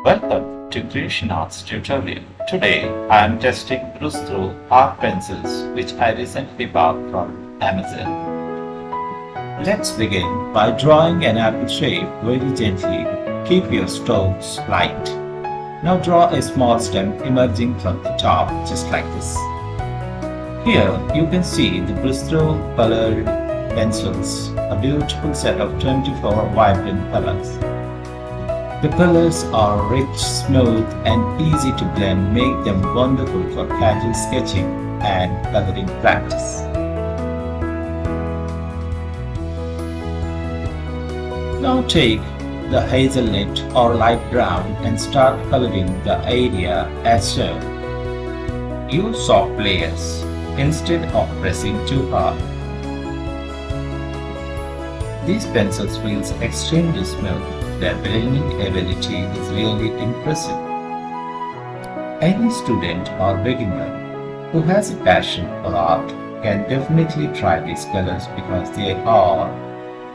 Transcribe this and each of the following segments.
Welcome to Creation Arts tutorial. Today I am testing BRUSTRO art pencils which I recently bought from Amazon. Let's begin by drawing an apple shape very gently. Keep your strokes light. Now draw a small stem emerging from the top just like this. Here you can see the BRUSTRO Colored Pencils, a beautiful set of 24 vibrant colors. The colors are rich, smooth and easy to blend, make them wonderful for casual sketching and coloring practice. Now take the hazelnut or light brown and start coloring the area as shown. Use soft layers instead of pressing too hard. These pencils feel extremely smooth. Their blending ability is really impressive. Any student or beginner who has a passion for art can definitely try these colors because they are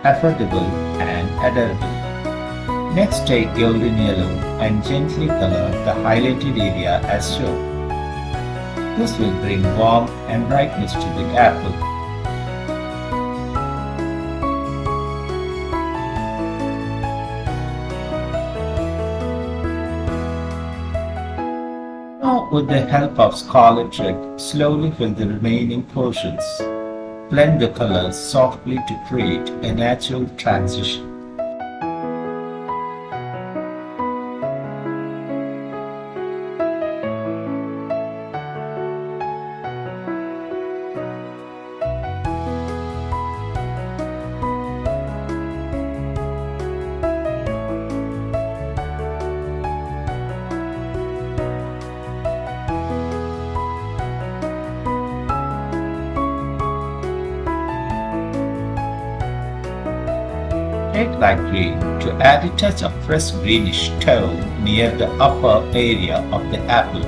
affordable and adorable. Next, take golden yellow and gently color the highlighted area as shown. This will bring warmth and brightness to the apple. Now, with the help of scarlet trick, slowly fill the remaining portions. Blend the colors softly to create a natural transition. Take light green to add a touch of fresh greenish tone near the upper area of the apple.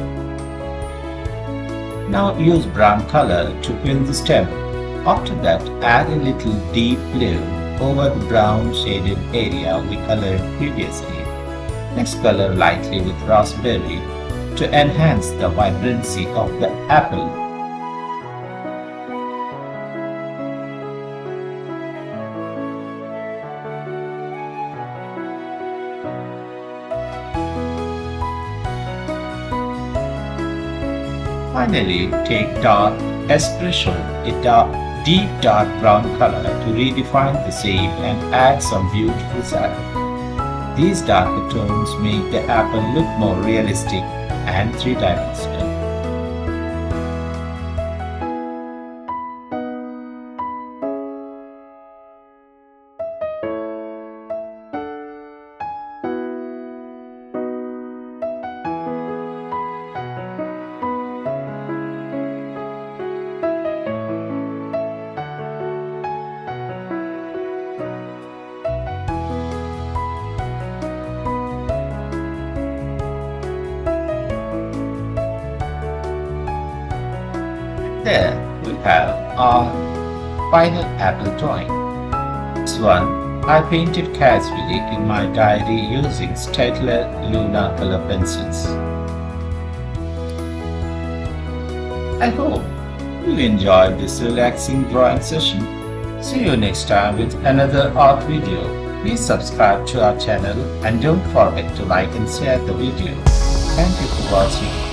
Now use brown color to fill the stem. After that, add a little deep blue over the brown shaded area we colored previously. Next, color lightly with raspberry to enhance the vibrancy of the apple. Finally, take dark espresso, a deep dark brown color to redefine the shape and add some beautiful shadow. These darker tones make the apple look more realistic and three-dimensional. There we have our final apple drawing. This one I painted casually in my diary using Staedtler Luna color pencils. I hope you enjoyed this relaxing drawing session. See you next time with another art video. Please subscribe to our channel and don't forget to like and share the video. Thank you for watching.